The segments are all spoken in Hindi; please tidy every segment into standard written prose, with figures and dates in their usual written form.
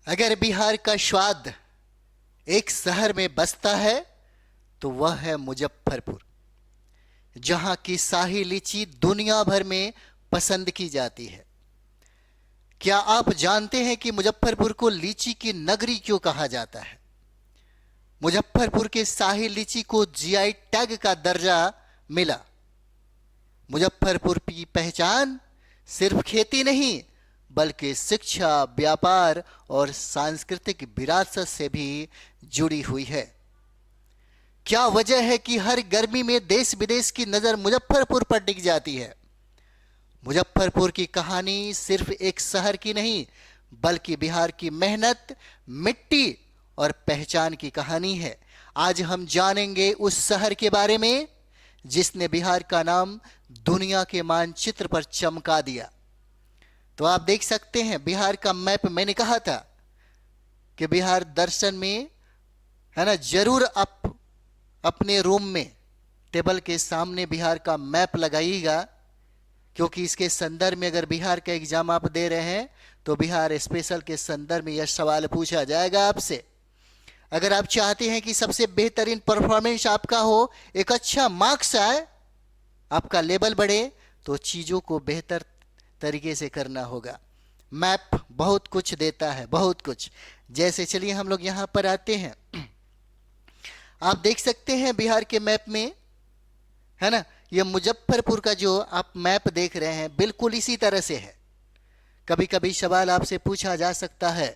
अगर बिहार का स्वाद एक शहर में बसता है तो वह है मुजफ्फरपुर, जहां की शाही लीची दुनिया भर में पसंद की जाती है। क्या आप जानते हैं कि मुजफ्फरपुर को लीची की नगरी क्यों कहा जाता है? मुजफ्फरपुर के शाही लीची को जीआई टैग का दर्जा मिला। मुजफ्फरपुर की पहचान सिर्फ खेती नहीं बल्कि शिक्षा, व्यापार और सांस्कृतिक विरासत से भी जुड़ी हुई है। क्या वजह है कि हर गर्मी में देश विदेश की नजर मुजफ्फरपुर पर टिक जाती है? मुजफ्फरपुर की कहानी सिर्फ एक शहर की नहीं बल्कि बिहार की मेहनत, मिट्टी और पहचान की कहानी है। आज हम जानेंगे उस शहर के बारे में जिसने बिहार का नाम दुनिया के मानचित्र पर चमका दिया। तो आप देख सकते हैं बिहार का मैप। मैंने कहा था कि बिहार दर्शन में है ना, जरूर आप अपने रूम में टेबल के सामने बिहार का मैप लगाइएगा, क्योंकि इसके संदर्भ में अगर बिहार का एग्जाम आप दे रहे हैं तो बिहार स्पेशल के संदर्भ में यह सवाल पूछा जाएगा आपसे। अगर आप चाहते हैं कि सबसे बेहतरीन परफॉर्मेंस आपका हो, एक अच्छा मार्क्स आए, आपका लेवल बढ़े, तो चीजों को बेहतर तरीके से करना होगा। मैप बहुत कुछ देता है, बहुत कुछ। जैसे चलिए हम लोग यहां पर आते हैं। आप देख सकते हैं बिहार के मैप में, है ना, यह मुजफ्फरपुर का जो आप मैप देख रहे हैं बिल्कुल इसी तरह से है। कभी कभी सवाल आपसे पूछा जा सकता है,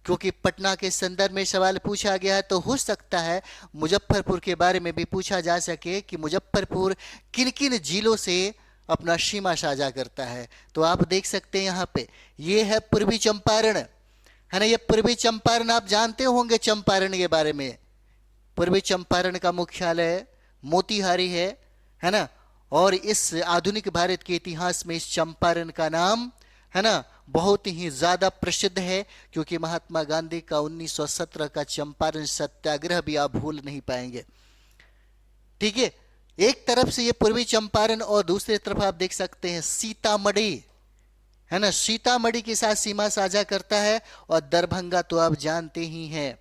क्योंकि पटना के संदर्भ में सवाल पूछा गया है, तो हो सकता है मुजफ्फरपुर के बारे में भी पूछा जा सके कि मुजफ्फरपुर किन किन जिलों से अपना सीमा साझा करता है। तो आप देख सकते हैं यहाँ पे ये है पूर्वी चंपारण, है ना। ये पूर्वी चंपारण आप जानते होंगे चंपारण के बारे में। पूर्वी चंपारण का मुख्यालय मोतिहारी है ना। और इस आधुनिक भारत के इतिहास में इस चंपारण का नाम, है ना, बहुत ही ज्यादा प्रसिद्ध है, क्योंकि महात्मा गांधी का 1917 का चंपारण सत्याग्रह भी आप भूल नहीं पाएंगे। ठीक है, एक तरफ से ये पूर्वी चंपारण और दूसरी तरफ आप देख सकते हैं सीतामढ़ी, है ना, सीतामढ़ी के साथ सीमा साझा करता है। और दरभंगा तो आप जानते ही हैं,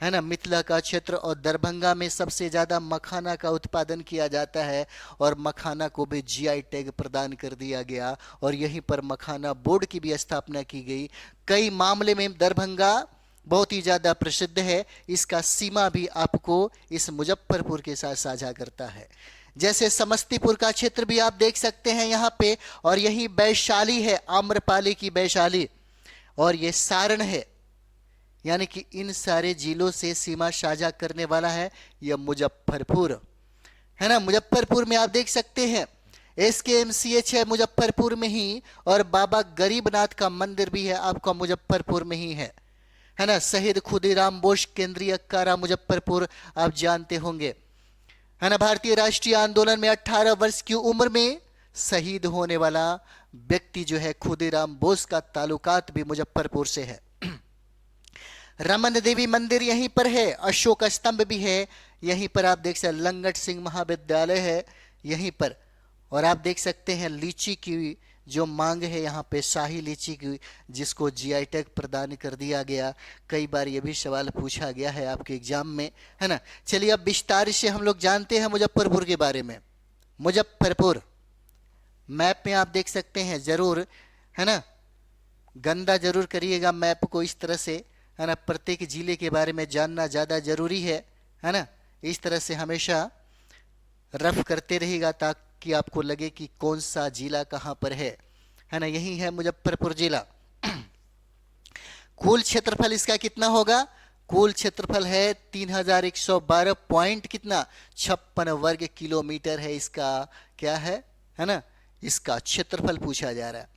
है ना, मिथिला का क्षेत्र, और दरभंगा में सबसे ज्यादा मखाना का उत्पादन किया जाता है और मखाना को भी जीआई टैग प्रदान कर दिया गया और यहीं पर मखाना बोर्ड की भी स्थापना की गई। कई मामले में दरभंगा बहुत ही ज्यादा प्रसिद्ध है। इसका सीमा भी आपको इस मुजफ्फरपुर के साथ साझा करता है। जैसे समस्तीपुर का क्षेत्र भी आप देख सकते हैं यहाँ पे, और यही वैशाली है, आम्रपाली की वैशाली, और ये सारण है। यानी कि इन सारे जिलों से सीमा साझा करने वाला है यह मुजफ्फरपुर, है ना। मुजफ्फरपुर में आप देख सकते हैं SKMCH है मुजफ्फरपुर में ही, और बाबा गरीबनाथ का मंदिर भी है आपका मुजफ्फरपुर में ही है ना। शहीद खुदीराम बोस केंद्रीय कारा मुजफ्फरपुर आप जानते होंगे, है ना। भारतीय राष्ट्रीय आंदोलन में 18 वर्ष की उम्र में शहीद होने वाला व्यक्ति जो है खुदीराम बोस का ताल्लुकात भी मुजफ्फरपुर से है। रमन देवी मंदिर यहीं पर है, अशोक स्तंभ भी है यहीं पर। आप देख सकते लंगट सिंह महाविद्यालय है यहीं पर। और आप देख सकते हैं लीची की जो मांग है यहाँ पे, शाही लीची की, जिसको जीआई टैग प्रदान कर दिया गया। कई बार ये भी सवाल पूछा गया है आपके एग्जाम में, है ना। चलिए अब विस्तार से हम लोग जानते हैं मुजफ्फरपुर के बारे में। मुजफ्फरपुर मैप में आप देख सकते हैं, जरूर, है ना, गंदा जरूर करिएगा मैप को इस तरह से, है ना। प्रत्येक जिले के बारे में जानना ज़्यादा जरूरी है ना। इस तरह से हमेशा रफ करते रहिएगा ताकि आपको लगे कि कौन सा जिला कहाँ पर है ना। यही है मुजफ्फरपुर जिला। कुल क्षेत्रफल इसका कितना होगा? कुल क्षेत्रफल है 3112 पॉइंट कितना 56 वर्ग किलोमीटर है इसका, क्या है ना, इसका क्षेत्रफल पूछा जा रहा है।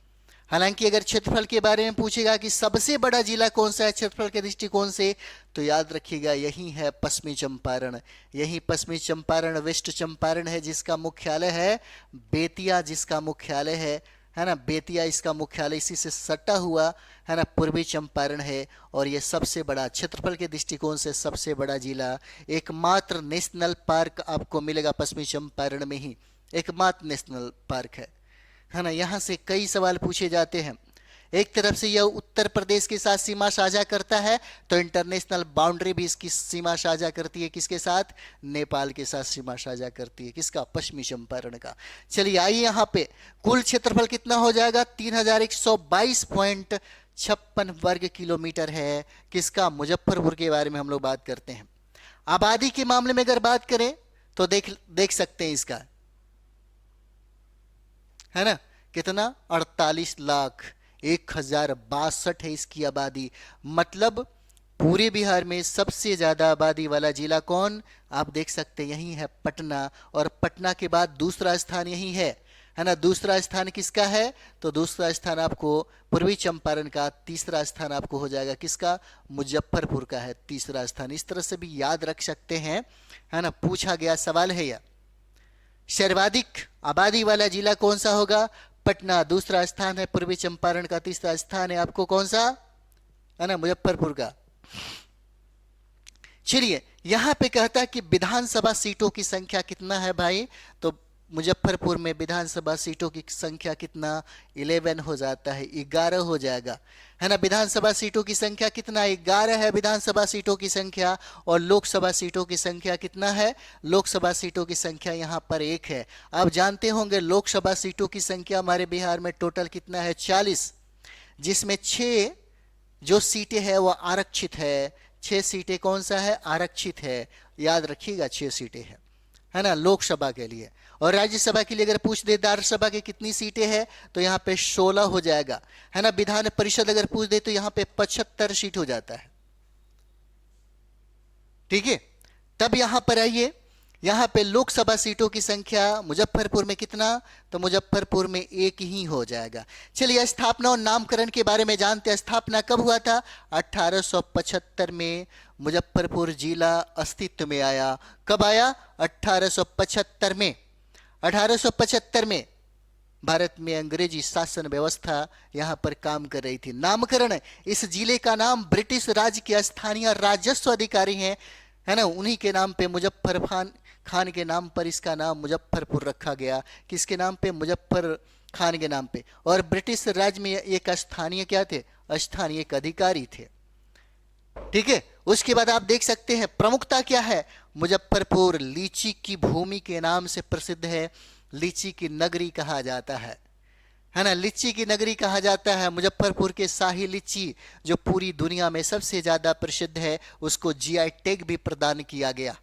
हालांकि अगर क्षेत्रफल के बारे में पूछेगा कि सबसे बड़ा जिला कौन सा है क्षेत्रफल के दृष्टिकोण से, तो याद रखिएगा यही है पश्चिमी चंपारण। यही पश्चिमी चंपारण, वेस्ट चंपारण है जिसका मुख्यालय है बेतिया, जिसका मुख्यालय है ना बेतिया, इसका मुख्यालय इसी से सटा हुआ, है ना, पूर्वी चंपारण है। और ये सबसे बड़ा क्षेत्रफल के दृष्टिकोण से सबसे बड़ा जिला, एकमात्र नेशनल पार्क आपको मिलेगा पश्चिमी चंपारण में ही, एकमात्र नेशनल पार्क है ना। यहाँ से कई सवाल पूछे जाते हैं। एक तरफ से यह उत्तर प्रदेश के साथ सीमा साझा करता है, तो इंटरनेशनल बाउंड्री भी इसकी सीमा साझा करती है किसके साथ? नेपाल के साथ सीमा साझा करती है। किसका? पश्चिमी चंपारण का। चलिए आइए यहाँ पे कुल क्षेत्रफल कितना हो जाएगा? 3122.56 वर्ग किलोमीटर है। किसका? मुजफ्फरपुर के बारे में हम लोग बात करते हैं। आबादी के मामले में अगर बात करें तो देख सकते हैं इसका, है ना, कितना? 48,01,062 है इसकी आबादी। मतलब पूरे बिहार में सबसे ज्यादा आबादी वाला जिला कौन? आप देख सकते हैं यही है पटना, और पटना के बाद दूसरा स्थान यही है ना। दूसरा स्थान किसका है? तो दूसरा स्थान आपको पूर्वी चंपारण का, तीसरा स्थान आपको हो जाएगा किसका? मुजफ्फरपुर का है तीसरा स्थान। इस तरह से भी याद रख सकते हैं, है ना, पूछा गया सवाल है यह। सर्वाधिक आबादी वाला जिला कौन सा होगा? पटना। दूसरा स्थान है पूर्वी चंपारण का, तीसरा स्थान है आपको कौन सा? है ना, मुजफ्फरपुर का। चलिए यहां पे कहता है कि विधानसभा सीटों की संख्या कितना है भाई? तो मुजफ्फरपुर में विधानसभा सीटों की संख्या कितना? 11 हो जाता है, 11 हो जाएगा, है ना। विधानसभा सीटों की संख्या कितना? 11 है विधानसभा सीटों की संख्या। और लोकसभा सीटों की संख्या कितना है? लोकसभा सीटों की संख्या यहां पर 1 है। आप जानते होंगे लोकसभा सीटों की संख्या हमारे बिहार में टोटल कितना है? 40, जिसमें 6 जो सीटें हैं वो आरक्षित है। 6 सीटें कौन सा है? आरक्षित है। याद रखिएगा 6 सीटें हैं, है ना, लोकसभा के लिए। और राज्यसभा के लिए अगर पूछ दे राज्यसभा की कितनी सीटें हैं, तो यहाँ पे 16 हो जाएगा, है ना। विधान परिषद अगर पूछ दे तो यहाँ पे 75 सीट हो जाता है। ठीक है। तब यहां पर आइए, यहां पे लोकसभा सीटों की संख्या मुजफ्फरपुर में कितना? तो मुजफ्फरपुर में 1 ही हो जाएगा। चलिए स्थापना और नामकरण के बारे में जानते हैं। स्थापना कब हुआ था? 1875 में मुजफ्फरपुर जिला अस्तित्व में आया। कब आया? 1875 में। 1875 में भारत में अंग्रेजी शासन व्यवस्था यहां पर काम कर रही थी। नामकरण, इस जिले का नाम ब्रिटिश राज के स्थानीय राजस्व अधिकारी हैं, है ना, उन्हीं के नाम पे मुजफ्फर खान के नाम पर इसका नाम मुजफ्फरपुर रखा गया। किसके नाम पे? मुजफ्फर खान के नाम पे। और ब्रिटिश राज में एक स्थानीय क्या थे? स्थानीय एक अधिकारी थे। ठीक है। उसके बाद आप देख सकते हैं प्रमुखता क्या है? मुजफ्फरपुर लीची की भूमि के नाम से प्रसिद्ध है। लीची की नगरी कहा जाता है ना, लीची की नगरी कहा जाता है। मुजफ्फरपुर के शाही लीची जो पूरी दुनिया में सबसे ज्यादा प्रसिद्ध है, उसको जीआई टैग भी प्रदान किया गया।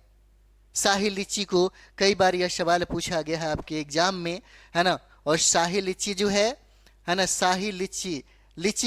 शाही लीची को कई बार यह सवाल पूछा गया है आपके एग्जाम में, है ना। और शाही लीची जो है ना, शाही लीची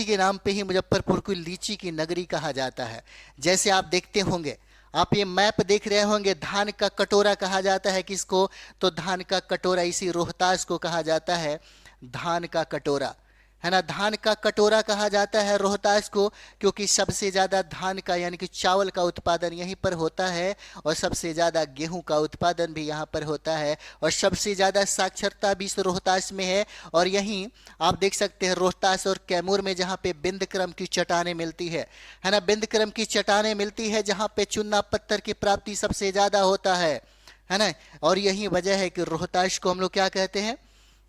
के नाम पे ही मुजफ्फरपुर को लीची की नगरी कहा जाता है। जैसे आप देखते होंगे, आप ये मैप देख रहे होंगे, धान का कटोरा कहा जाता है किसको? तो धान का कटोरा इसी रोहतास को कहा जाता है धान का कटोरा, है ना। धान का कटोरा कहा जाता है रोहतास को, क्योंकि सबसे ज्यादा धान का यानी कि चावल का उत्पादन यहीं पर होता है, और सबसे ज्यादा गेहूं का उत्पादन भी यहां पर होता है, और सबसे ज्यादा साक्षरता भी इस रोहतास में है। और यहीं आप देख सकते हैं रोहतास और कैमूर में जहां पे बिंदक्रम की चट्टानें मिलती है ना, बिंदक्रम की चट्टानें मिलती है जहां पे चूना पत्थर की प्राप्ति सबसे ज्यादा होता है ना। और यही वजह है कि रोहतास को हम लोग क्या कहते हैं?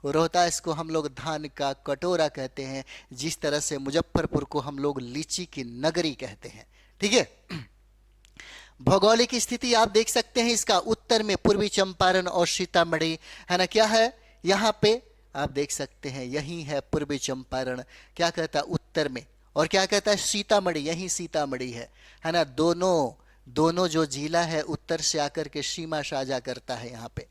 रोहतास को हम लोग धान का कटोरा कहते हैं, जिस तरह से मुजफ्फरपुर को हम लोग लीची की नगरी कहते हैं। ठीक है। भौगोलिक स्थिति आप देख सकते हैं, इसका उत्तर में पूर्वी चंपारण और सीतामढ़ी, है ना। क्या है यहाँ पे? आप देख सकते हैं यही है पूर्वी चंपारण, क्या कहता है उत्तर में, और क्या कहता है सीतामढ़ी, यही सीतामढ़ी है ना। दोनों जो जिला है उत्तर से आकर के सीमा साझा करता है यहाँ पे।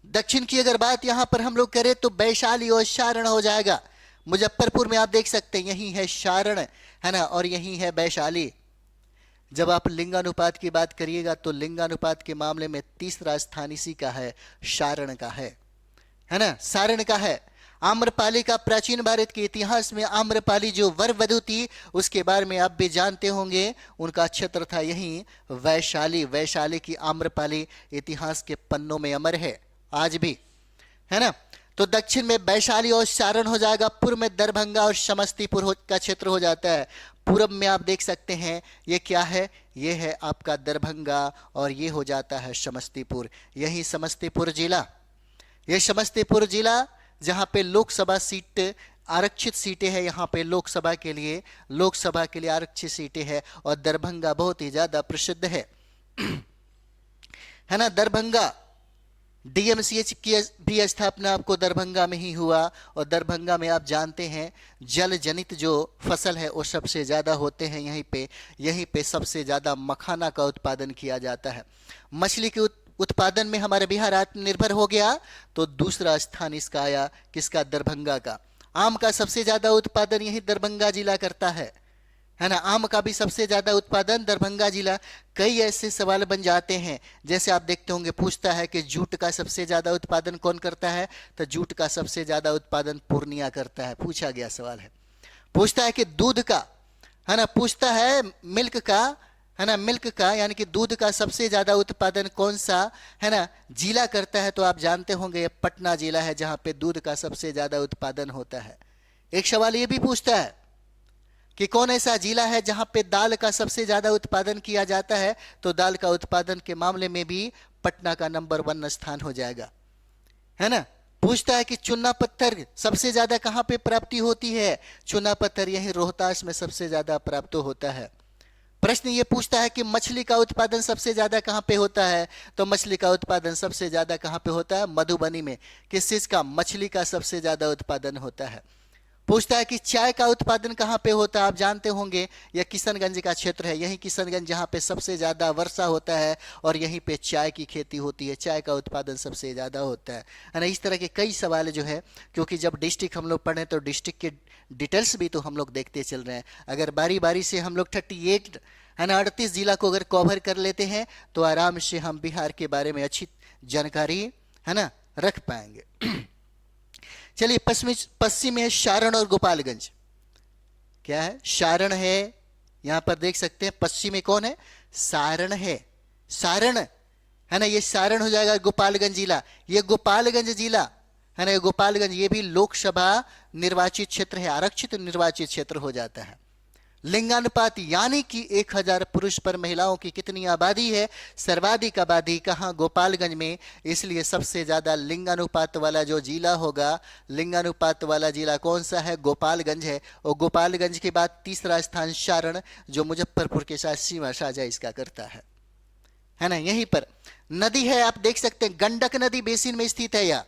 दक्षिण की अगर बात यहां पर हम लोग करें तो वैशाली और सारण हो जाएगा। मुजफ्फरपुर में आप देख सकते हैं यही है सारण, है ना, और यही है वैशाली। जब आप लिंगानुपात की बात करिएगा तो लिंगानुपात के मामले में तीसरा स्थान इसी का है, सारण का है ना, सारण का है। आम्रपाली का प्राचीन भारत के इतिहास में आम्रपाली जो वर वधु थी, उसके बारे में आप भी जानते होंगे, उनका क्षेत्र था यही वैशाली। वैशाली की आम्रपाली इतिहास के पन्नों में अमर है आज भी, है ना। तो दक्षिण में वैशाली और सारण हो जाएगा। पूर्व में दरभंगा और समस्तीपुर का क्षेत्र हो जाता है। पूर्व में आप देख सकते हैं ये क्या है? ये है आपका दरभंगा, और ये हो जाता है समस्तीपुर। यही समस्तीपुर जिला, ये समस्तीपुर जिला जहां पे लोकसभा सीट आरक्षित सीटें हैं यहाँ पे लोकसभा के लिए, लोकसभा के लिए आरक्षित सीटें हैं। और दरभंगा बहुत ही ज्यादा प्रसिद्ध है है ना। दरभंगा डीएमसीएच की भी स्थापना आपको दरभंगा में ही हुआ। और दरभंगा में आप जानते हैं जल जनित जो फसल है वो सबसे ज़्यादा होते हैं यहीं पे सबसे ज़्यादा मखाना का उत्पादन किया जाता है। मछली के उत्पादन में हमारा बिहार आत्मनिर्भर हो गया, तो दूसरा स्थान इसका आया, किसका? दरभंगा का। आम का सबसे ज़्यादा उत्पादन यही दरभंगा जिला करता है ना। आम का भी सबसे ज्यादा उत्पादन दरभंगा जिला। कई ऐसे सवाल बन जाते हैं, जैसे आप देखते होंगे पूछता है कि जूट का सबसे ज्यादा उत्पादन कौन करता है, तो जूट का सबसे ज्यादा उत्पादन पूर्णिया करता है, पूछा गया सवाल है। पूछता है कि दूध का, है ना, पूछता है मिल्क का, है ना, मिल्क का यानी कि दूध का सबसे ज्यादा उत्पादन कौन सा, है ना, जिला करता है, तो आप जानते होंगे पटना जिला है जहां पे दूध का सबसे ज्यादा उत्पादन होता है। एक सवाल ये भी पूछता है कि कौन ऐसा जिला है जहां पे दाल का सबसे ज्यादा उत्पादन किया जाता है, तो दाल का उत्पादन के मामले में भी पटना का नंबर 1 स्थान हो जाएगा, है ना। पूछता है कि चुना पत्थर सबसे ज्यादा कहां पे प्राप्ति होती है, चुना पत्थर यही रोहतास में सबसे ज्यादा प्राप्त होता है। प्रश्न ये पूछता है कि मछली का उत्पादन सबसे ज्यादा कहां पे होता है, तो मछली का उत्पादन सबसे ज्यादा कहां पे होता है? मधुबनी में। किस चीज का? मछली का सबसे ज्यादा उत्पादन होता है। पूछता है कि चाय का उत्पादन कहां पे होता है, आप जानते होंगे यह किशनगंज का क्षेत्र है, यही किशनगंज जहां पे सबसे ज्यादा वर्षा होता है और यहीं पे चाय की खेती होती है, चाय का उत्पादन सबसे ज्यादा होता है ना। इस तरह के कई सवाल जो है, क्योंकि जब डिस्ट्रिक्ट हम लोग पढ़े तो डिस्ट्रिक्ट के डिटेल्स भी तो हम लोग देखते चल रहे हैं। अगर बारी बारी से हम लोग 38 है ना 38 जिला को अगर कवर कर लेते हैं तो आराम से हम बिहार के बारे में अच्छी जानकारी, है ना, रख पाएंगे। चलिए पश्चिम में है सारण और गोपालगंज। क्या है? सारण है, यहां पर देख सकते हैं पश्चिम में कौन है? सारण है। सारण, है ना, ये सारण हो जाएगा। गोपालगंज जिला, ये गोपालगंज जिला, है ना, ये गोपालगंज, ये भी लोकसभा निर्वाचित क्षेत्र है, आरक्षित निर्वाचित क्षेत्र हो जाता है। लिंगानुपात यानी कि 1000 पुरुष पर महिलाओं की कितनी आबादी है? सर्वाधिक आबादी कहां? गोपालगंज में। इसलिए सबसे ज्यादा लिंगानुपात वाला जो जिला होगा, लिंगानुपात वाला जिला कौन सा है? गोपालगंज है। और गोपालगंज के बाद तीसरा स्थान सारण, जो मुजफ्फरपुर के साथ सीमा साझा इसका करता है ना। यहीं पर नदी है, आप देख सकते हैं गंडक नदी बेसिन में स्थित है, या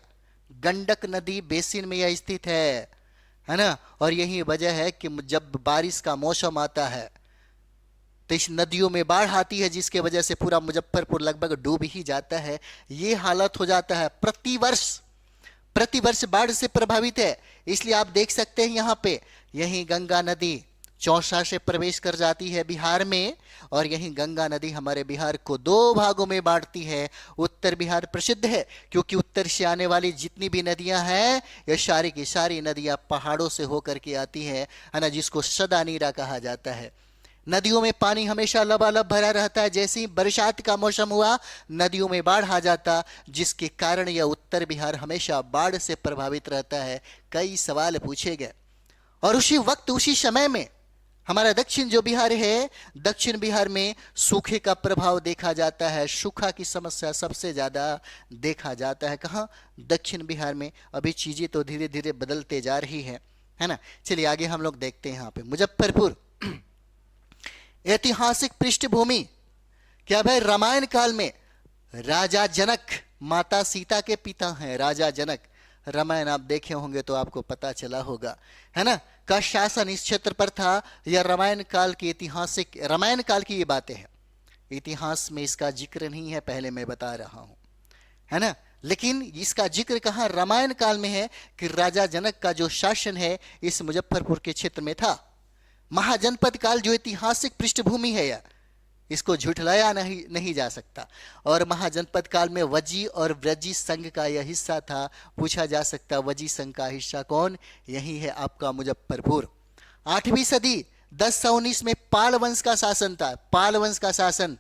गंडक नदी बेसिन में यह स्थित है ना। और यही वजह है कि जब बारिश का मौसम आता है तो इस नदियों में बाढ़ आती है, जिसके वजह से पूरा मुजफ्फरपुर लगभग डूब ही जाता है। ये हालत हो जाता है, प्रतिवर्ष बाढ़ से प्रभावित है। इसलिए आप देख सकते हैं यहाँ पे यही गंगा नदी चौसा से प्रवेश कर जाती है बिहार में, और यही गंगा नदी हमारे बिहार को 2 भागों में बांटती है। उत्तर बिहार प्रसिद्ध है क्योंकि उत्तर से आने वाली जितनी भी नदियां हैं, ये सारी की सारी नदियां पहाड़ों से होकर के आती है ना, जिसको सदा नीरा कहा जाता है। नदियों में पानी हमेशा लबालब भरा रहता है। जैसे ही बरसात का मौसम हुआ, नदियों में बाढ़ आ जाता, जिसके कारण यह उत्तर बिहार हमेशा बाढ़ से प्रभावित रहता है। कई सवाल पूछे गए, और उसी वक्त उसी समय में हमारा दक्षिण जो बिहार है, दक्षिण बिहार में सूखे का प्रभाव देखा जाता है। सूखा की समस्या सबसे ज्यादा देखा जाता है कहाँ? दक्षिण बिहार में। अभी चीजें तो धीरे धीरे बदलते जा रही है ना। चलिए आगे हम लोग देखते हैं। यहाँ पे मुजफ्फरपुर ऐतिहासिक पृष्ठभूमि क्या भाई? रामायण काल में राजा जनक, माता सीता के पिता हैं राजा जनक। रामायण आप देखे होंगे तो आपको पता चला होगा, है ना, का शासन इस क्षेत्र पर था। यह रामायण काल की ऐतिहासिक, रामायण काल की ये बातें हैं, इतिहास में इसका जिक्र नहीं है, पहले मैं बता रहा हूं, है ना। लेकिन इसका जिक्र कहां? रामायण काल में है कि राजा जनक का जो शासन है इस मुजफ्फरपुर के क्षेत्र में था। महाजनपद काल जो ऐतिहासिक पृष्ठभूमि है, यह इसको झुठलाया नहीं जा सकता। और महाजनपद काल में वजी और व्रजी संघ का यह हिस्सा था। पूछा जा सकता वजी संघ का हिस्सा कौन? यही है आपका मुजफ्फरपुर। 8वीं सदी 1019 में पाल वंश का शासन था। पाल वंश का शासन,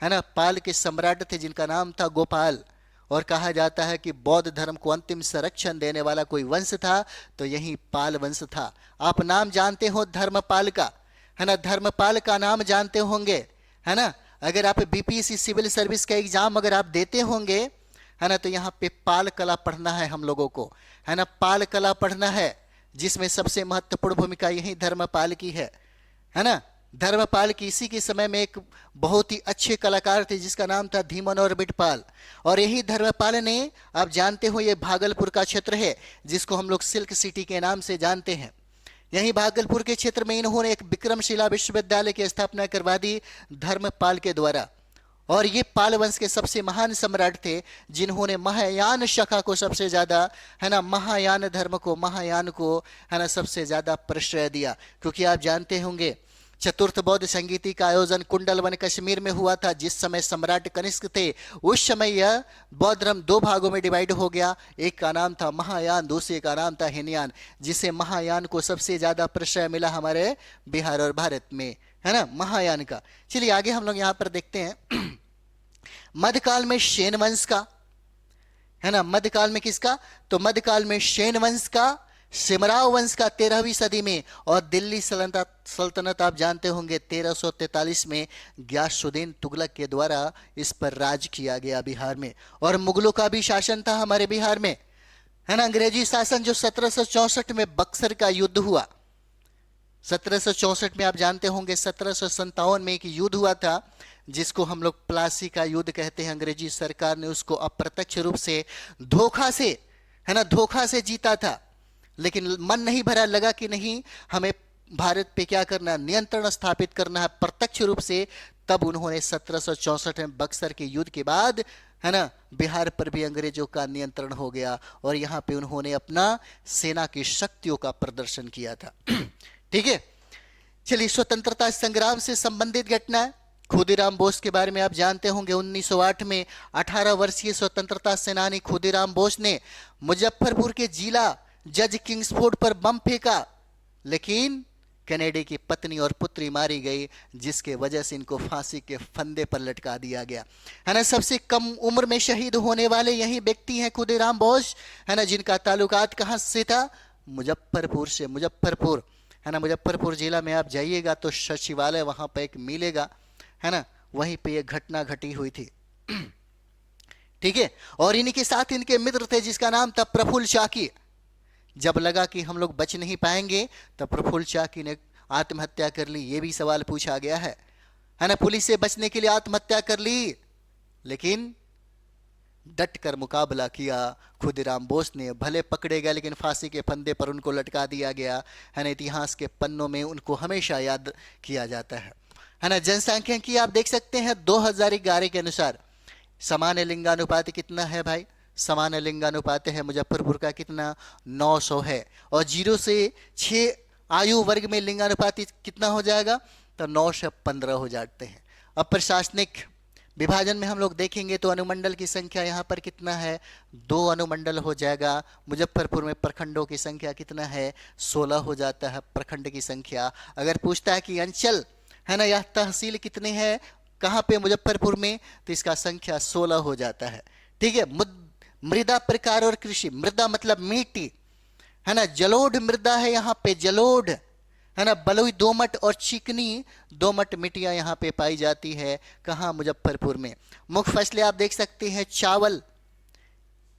है ना, पाल के सम्राट थे जिनका नाम था गोपाल। और कहा जाता है कि बौद्ध धर्म को अंतिम संरक्षण देने वाला कोई वंश था तो यही पाल वंश था। आप नाम जानते हो धर्मपाल का, है ना, धर्मपाल का नाम जानते होंगे, है ना। अगर आप बीपीएससी सिविल सर्विस का एग्जाम अगर आप देते होंगे, है ना, तो यहाँ पे पाल कला पढ़ना है हम लोगों को, है ना, पाल कला पढ़ना है, जिसमें सबसे महत्वपूर्ण भूमिका यही धर्मपाल की है ना। धर्मपाल की इसी के समय में एक बहुत ही अच्छे कलाकार थे जिसका नाम था धीमन और बिटपाल। और यही धर्मपाल ने, आप जानते हो ये भागलपुर का क्षेत्र है जिसको हम लोग सिल्क सिटी के नाम से जानते हैं। यही भागलपुर के क्षेत्र में इन्होंने एक विक्रमशिला विश्वविद्यालय की स्थापना करवा दी धर्मपाल के द्वारा। और ये पाल वंश के सबसे महान सम्राट थे जिन्होंने महायान शाखा को सबसे ज्यादा, है ना, महायान धर्म को, महायान को, है ना, सबसे ज्यादा प्रश्रय दिया। क्योंकि आप जानते होंगे चतुर्थ बौद्ध संगीति का आयोजन कुंडलवन कश्मीर में हुआ था जिस समय सम्राट कनिष्क थे। उस समय यह बौद्ध धर्म दो भागों में डिवाइड हो गया, एक का नाम था महायान, दूसरे का नाम था हीनयान, जिसे महायान को सबसे ज्यादा प्रश्रय मिला हमारे बिहार और भारत में, है ना, महायान का। चलिए आगे हम लोग यहां पर देखते हैं मध्यकाल में शैन वंश का, है ना, मध्यकाल में किसका, तो मध्यकाल में शैन वंश का, सिमराव वंश का 13वीं सदी में, और दिल्ली सल्तनत आप जानते होंगे 1343 में गियासुद्दीन तुगलक के द्वारा इस पर राज किया गया बिहार में। और मुगलों का भी शासन था हमारे बिहार में, है ना, अंग्रेजी शासन जो 1764 में बक्सर का युद्ध हुआ। 1764 में आप जानते होंगे 1757 में एक युद्ध हुआ था जिसको हम लोग प्लासी का युद्ध कहते हैं। अंग्रेजी सरकार ने उसको अप्रत्यक्ष रूप से धोखा से, है ना, धोखा से जीता था, लेकिन मन नहीं भरा, लगा कि नहीं हमें भारत पे क्या करना, नियंत्रण स्थापित करना है प्रत्यक्ष रूप से। तब उन्होंने 1764 में बक्सर के युद्ध के बाद, है ना, बिहार पर भी अंग्रेजों का नियंत्रण हो गया और यहां पे उन्होंने अपना सेना की शक्तियों का प्रदर्शन किया था। ठीक है, चलिए स्वतंत्रता संग्राम से संबंधित घटना है। खुदीराम बोस के बारे में आप जानते होंगे 1908 में 18 वर्षीय स्वतंत्रता सेनानी खुदीराम बोस ने मुजफ्फरपुर के जिला जज किंग्सफोर्ड पर बम फेंका, लेकिन कैनेडी की पत्नी और पुत्री मारी गई जिसके वजह से इनको फांसी के फंदे पर लटका दिया गया, है ना। सबसे कम उम्र में शहीद होने वाले यही व्यक्ति हैं खुदीराम बोस, है ना, जिनका ताल्लुकात कहां से था, मुजफ्फरपुर से। मुजफ्फरपुर, है ना, मुजफ्फरपुर जिला में आप जाइएगा तो सचिवालय वहां पर एक मिलेगा, है ना, वहीं पे ये घटना घटी हुई थी। ठीक है, और इन्हीं के साथ इनके मित्र थे जिसका नाम था प्रफुल्ल चाकी। जब लगा कि हम लोग बच नहीं पाएंगे तब प्रफुल्ल चाकी ने आत्महत्या कर ली, ये भी सवाल पूछा गया है ना। पुलिस से बचने के लिए आत्महत्या कर ली, लेकिन डट कर मुकाबला किया खुदीराम बोस ने। भले पकड़े गए लेकिन फांसी के फंदे पर उनको लटका दिया गया, है ना। इतिहास के पन्नों में उनको हमेशा याद किया जाता है ना। जनसांख्यिकी आप देख सकते हैं 2011 के अनुसार सामान्य लिंगानुपात कितना है भाई, सामान्य लिंगानुपात है मुजफ्फरपुर का कितना, 900 है। और 0 से 6 आयु वर्ग में लिंगानुपात कितना हो जाएगा, तो 9 से 15 हो जाते हैं। अब प्रशासनिक विभाजन में हम लोग देखेंगे तो अनुमंडल की संख्या यहाँ पर कितना है, 2 अनुमंडल हो जाएगा। मुजफ्फरपुर में प्रखंडों की संख्या कितना है, 16 हो जाता है प्रखंड की संख्या। अगर पूछता है कि अंचल, है ना, यह तहसील कितने हैं कहाँ पे, मुजफ्फरपुर में, तो इसका संख्या 16 हो जाता है। ठीक है, मृदा प्रकार और कृषि, मृदा मतलब मिट्टी, है ना, जलोढ़ मृदा है यहाँ पे, जलोढ़, है ना, बलुई दोमट और चिकनी दोमट मिट्टियां यहाँ पे पाई जाती है। कहाँ, मुजफ्फरपुर में। मुख्य फसलें आप देख सकते हैं चावल,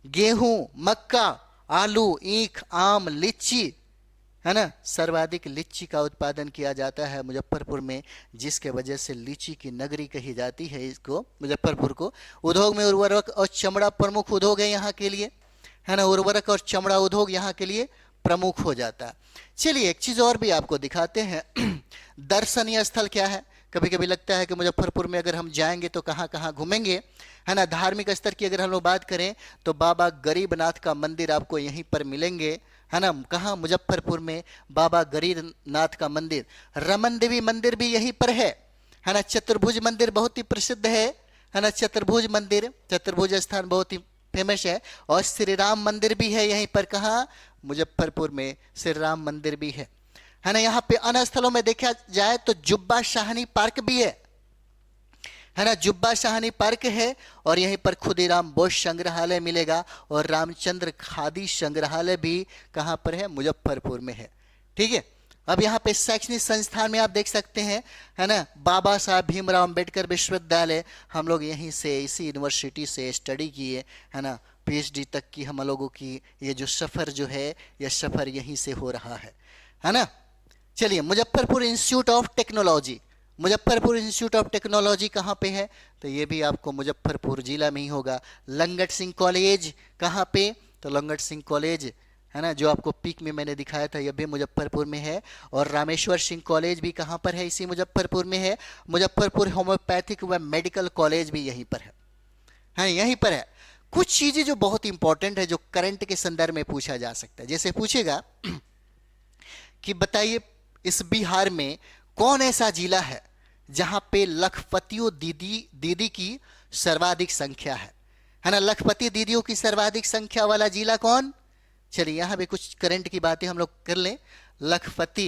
गेहूं, मक्का, आलू, ईख, आम, लीची, है ना। सर्वाधिक लीची का उत्पादन किया जाता है मुजफ्फरपुर में, जिसके वजह से लीची की नगरी कही जाती है इसको, मुजफ्फरपुर को। उद्योग में उर्वरक और चमड़ा प्रमुख उद्योग है यहाँ के लिए, है ना, उर्वरक और चमड़ा उद्योग यहाँ के लिए प्रमुख हो जाता है। चलिए एक चीज और भी आपको दिखाते हैं दर्शनीय स्थल क्या है। कभी कभी लगता है कि मुजफ्फरपुर में अगर हम जाएंगे तो कहाँ कहाँ घूमेंगे, है ना। धार्मिक स्तर की अगर हम लोग बात करें तो बाबा गरीबनाथ का मंदिर आपको यहीं पर मिलेंगे, है ना। कहाँ, मुजफ्फरपुर में बाबा गरीबनाथ का मंदिर। रमन देवी मंदिर भी यहीं पर है ना। चतुर्भुज मंदिर बहुत ही प्रसिद्ध है ना, चतुर्भुज मंदिर, चतुर्भुज स्थान बहुत ही फेमस है। और श्री राम मंदिर भी है यहीं पर, कहाँ, मुजफ्फरपुर में श्री राम मंदिर भी है ना। यहाँ पे अन्य स्थलों में देखा जाए तो जुब्बा शाहनी पार्क भी है ना, जुब्बा शाहनी पार्क है। और यहीं पर खुदीराम बोस संग्रहालय मिलेगा और रामचंद्र खादी संग्रहालय भी कहाँ पर है, मुजफ्फरपुर में है। ठीक है, अब यहाँ पे शैक्षणिक संस्थान में आप देख सकते हैं, है ना, बाबा साहब भीमराव अंबेडकर विश्वविद्यालय। हम लोग यहीं से, इसी यूनिवर्सिटी से स्टडी किए, है ना, पीएचडी तक की हम लोगों की ये जो सफ़र जो है, ये सफ़र यहीं से हो रहा है ना। चलिए, Muzaffarpur institute of technology, Muzaffarpur institute of technology कहाँ पे है? तो ये भी आपको मुजफ्फरपुर जिला में ही होगा। लंगट सिंह कॉलेज कहाँ पे? तो लंगट सिंह कॉलेज है ना, जो आपको पीक में मैंने दिखाया था, यह भी मुजफ्फरपुर में है। और रामेश्वर सिंह कॉलेज भी कहाँ पर है? इसी मुजफ्फरपुर में है। मुजफ्फरपुर होम्योपैथिक व मेडिकल कॉलेज भी यहीं पर है, यहीं पर है। कुछ चीजें जो बहुत इंपॉर्टेंट है, जो करंट के संदर्भ में पूछा जा सकता है, जैसे पूछेगा कि बताइए इस बिहार में कौन ऐसा जिला है जहां पे लखपतियों दीदी की सर्वाधिक संख्या है ना। लखपति दीदियों की सर्वाधिक संख्या वाला जिला कौन? चलिए यहां भी कुछ करंट की बातें हम लोग कर लें। लखपति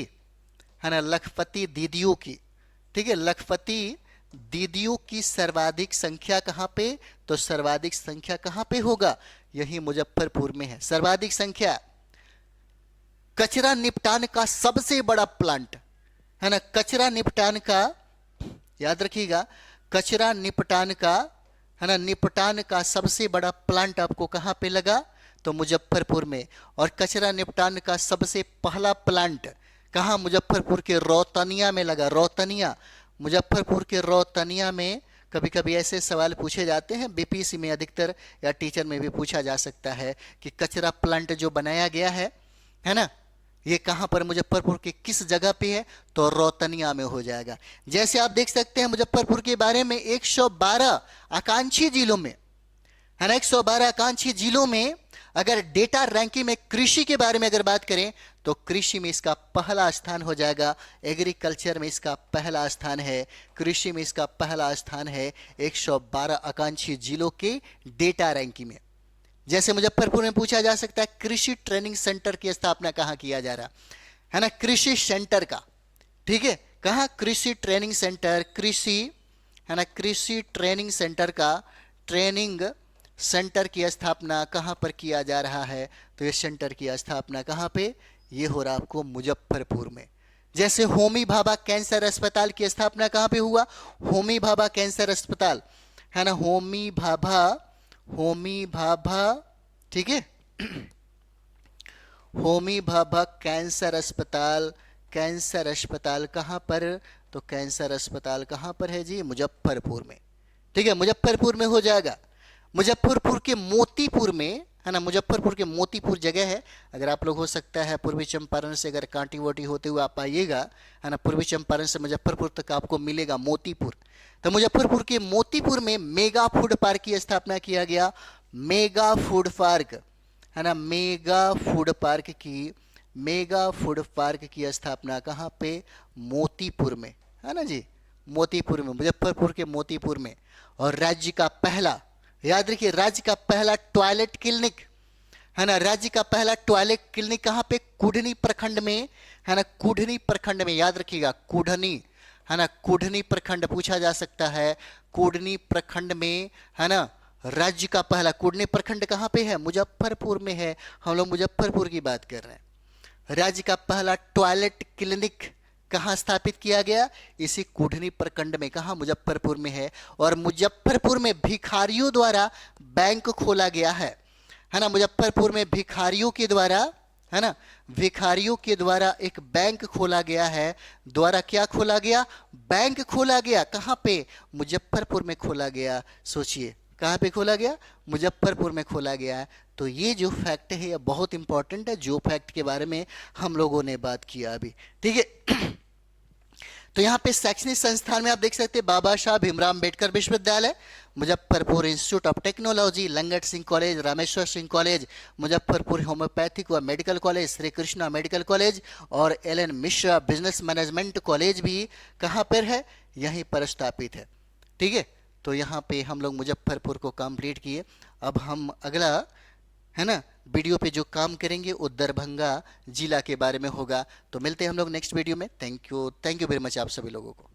है ना, लखपति दीदियों की, ठीक है, लखपति दीदियों की सर्वाधिक संख्या कहां पे? तो सर्वाधिक संख्या कहां पे होगा? यही मुजफ्फरपुर में है सर्वाधिक संख्या। कचरा निपटान का सबसे बड़ा प्लांट है ना, कचरा निपटान का, याद रखिएगा, कचरा निपटान का है ना, निपटान का सबसे बड़ा प्लांट आपको कहां पे लगा? तो मुजफ्फरपुर में। और कचरा निपटान का सबसे पहला प्लांट कहां? मुजफ्फरपुर के रौतनिया में लगा। रौतनिया, मुजफ्फरपुर के रौतनिया में। कभी कभी ऐसे सवाल पूछे जाते हैं बीपीएससी में, अधिकतर या टीचर में भी पूछा जा सकता है कि कचरा प्लांट जो बनाया गया है ना, ये कहां पर, मुजफ्फरपुर के किस जगह पे है? तो रौतनिया में हो जाएगा। जैसे आप देख सकते हैं मुजफ्फरपुर के बारे में 112 आकांक्षी जिलों में है ना, 112 आकांक्षी जिलों में अगर डेटा रैंकिंग में कृषि के बारे में अगर बात करें तो कृषि में इसका पहला स्थान हो जाएगा। एग्रीकल्चर में इसका पहला स्थान है, कृषि में इसका पहला स्थान है 112 आकांक्षी जिलों के डेटा रैंकिंग में। जैसे मुजफ्फरपुर में पूछा जा सकता है कृषि ट्रेनिंग सेंटर की स्थापना कहां किया जा रहा है ना, कृषि सेंटर का, ठीक है, कहां? कृषि ट्रेनिंग सेंटर, कृषि है ना, कृषि ट्रेनिंग सेंटर का, ट्रेनिंग सेंटर की स्थापना कहां पर किया जा रहा है? तो ये सेंटर की स्थापना कहां पे? ये हो रहा आपको मुजफ्फरपुर में। जैसे होमी भाभा कैंसर अस्पताल की स्थापना कहां पे हुआ? होमी भाभा कैंसर अस्पताल है ना, होमी भाभा, होमी भाभा, ठीक है, होमी भाभा कैंसर अस्पताल, कैंसर अस्पताल कहां पर? तो कैंसर अस्पताल कहां पर है जी? मुजफ्फरपुर में, ठीक है, मुजफ्फरपुर में हो जाएगा। मुजफ्फरपुर के मोतीपुर में है ना, मुजफ्फरपुर के मोतीपुर जगह है। अगर आप लोग हो सकता है पूर्वी चंपारण से अगर कांटी वोटी होते हुए आप आइएगा है ना, पूर्वी चंपारण से मुजफ्फरपुर तक आपको मिलेगा मोतीपुर। तो मुजफ्फरपुर के मोतीपुर में मेगा फूड पार्क की स्थापना किया गया। मेगा फूड पार्क है ना, मेगा फूड पार्क की, मेगा फूड पार्क की स्थापना कहाँ पे? मोतीपुर में है ना जी, मोतीपुर में, मुजफ्फरपुर के मोतीपुर में। और राज्य का पहला, याद रखिए, राज्य का पहला टॉयलेट क्लिनिक है ना, राज्य का पहला टॉयलेट क्लिनिक कहां पे? कुढ़नी प्रखंड में है ना, कुढ़नी प्रखंड में, याद रखिएगा, कुढ़नी है ना, कुढ़नी प्रखंड पूछा जा सकता है। कुढ़नी प्रखंड में है ना, राज्य का पहला, कुढ़नी प्रखंड कहां पे है? मुजफ्फरपुर में है। हम लोग मुजफ्फरपुर की बात कर रहे हैं। राज्य का पहला टॉयलेट क्लिनिक कहां स्थापित किया गया? इसी कुढ़नी प्रखंड में, कहां? मुजफ्फरपुर में है। और मुजफ्फरपुर में भिखारियों द्वारा बैंक खोला गया है ना, मुजफ्फरपुर में भिखारियों के द्वारा है ना, भिखारियों के द्वारा एक बैंक खोला गया है। द्वारा क्या खोला गया? बैंक खोला गया। कहां पे? मुजफ्फरपुर में खोला गया। सोचिए कहां पे खोला गया? मुजफ्फरपुर में खोला गया है। तो ये जो फैक्ट है ये बहुत इंपॉर्टेंट है, जो फैक्ट के बारे में हम लोगों ने बात किया अभी, ठीक है। तो यहाँ पे शैक्षणिक संस्थान में आप देख सकते हैं बाबा साहब Bhimrao Ambedkar Vishwavidyalaya, Muzaffarpur institute of technology, Langat Singh college, Rameshwar Singh college, Muzaffarpur homeopathic व medical college, Shri Krishna medical college और L N. Mishra business management college भी कहाँ पर है? यहीं पर स्थापित है, ठीक है। तो यहाँ पे हम लोग मुजफ्फरपुर को कंप्लीट किए। अब हम अगला है ना वीडियो पे जो काम करेंगे वो दरभंगा जिला के बारे में होगा। तो मिलते हैं हम लोग नेक्स्ट वीडियो में। थैंक यू वेरी मच आप सभी लोगों को।